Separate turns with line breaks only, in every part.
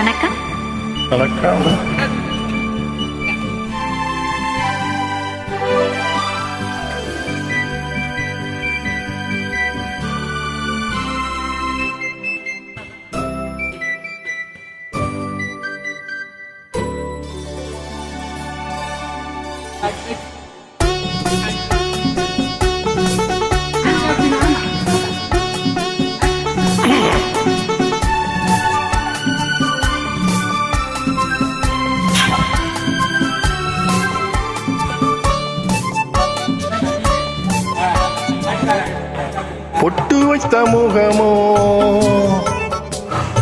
வணக்கம்.
வணக்கம். பொட்டு வைத்த முகமோ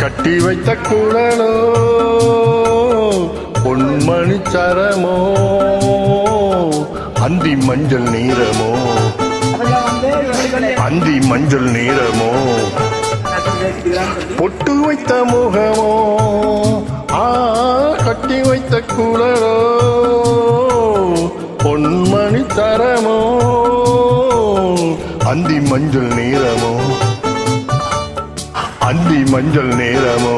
கட்டி வைத்த குழலோ பொன்மணி சரமோ அந்தி மஞ்சள் நீரமோ அந்தி மஞ்சள் நீரமோ பொட்டு வைத்த முகமோ கட்டி வைத்த குழலோ பொன்மணி சரமோ அந்தி மஞ்சள் நீரமோ அந்தி மஞ்சள் நீரமோ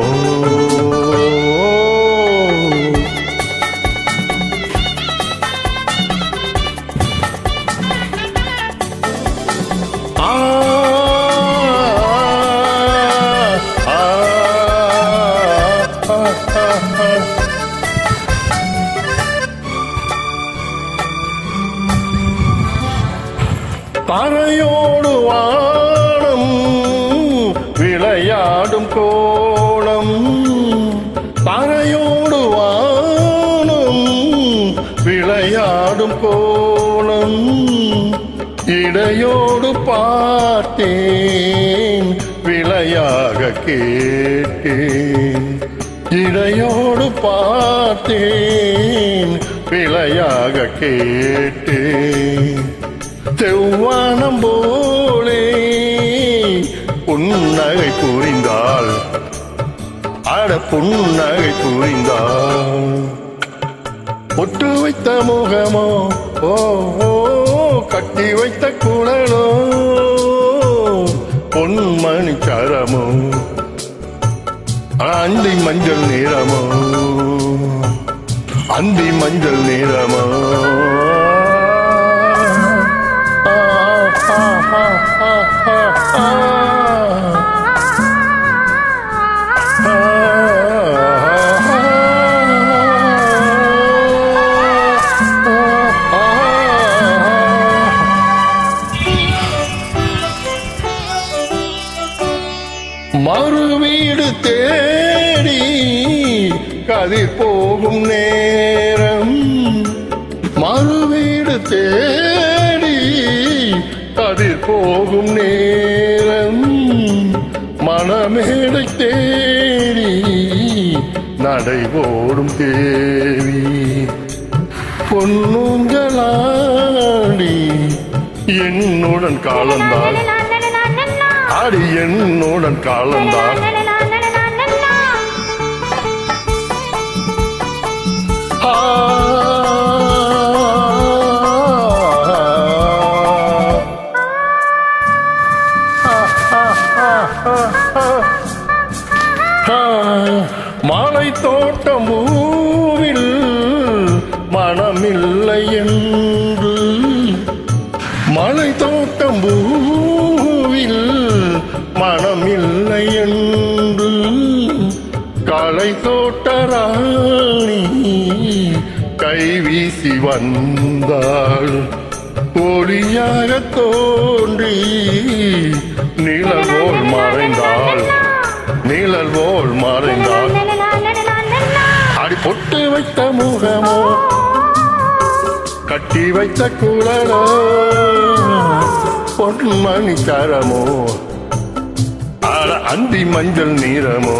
பறையோடு வானம் விளையாடும் கோலம் பறையோடு வானம் விளையாடும் கோலம் இடையோடு பார்த்தேன் விளையாக கேட்டேன் இடையோடு பார்த்தேன் விளையாக கேட்டேன் செவ்வானம் போலே புன்னகை புரிந்தாள் அட புன்னகை புரிந்தாள் பொட்டு வைத்த முகமோ கட்டி வைத்த குழலோ பொன்மணி சரமோ அந்தி மஞ்சள் நிறமோ அந்தி மஞ்சள் நிறமோ மறு வீடு தேடி கதிர் போகும் நேரம் மறு வீடு தேடி கதிர் போகும் நேரம் மணமேடை தேடி நடை போடும் தேவி பொன்னுங்களாடி என்னுடன் காலந்தாள் ஆடி என்னுடன் காலந்தாள் மாலை தோட்டம் பூவில் மனமில்லை என்று மலை தோட்டம் பூவில் மனமில்லை என்று களை தோட்டராணி கைவீசி வந்தாள் ஒளியாக தோன்றி நிழல் போல் மறைந்தாள் நிழல் போல் மறைந்தாள் அடி பொட்டு வைத்த முகமோ கட்டி வைத்த குழலோ பொன்மணி சரமோ அந்தி மஞ்சள் நீரமோ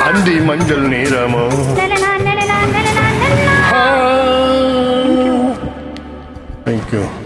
அந்தி மஞ்சள் நீரமோ Thank you.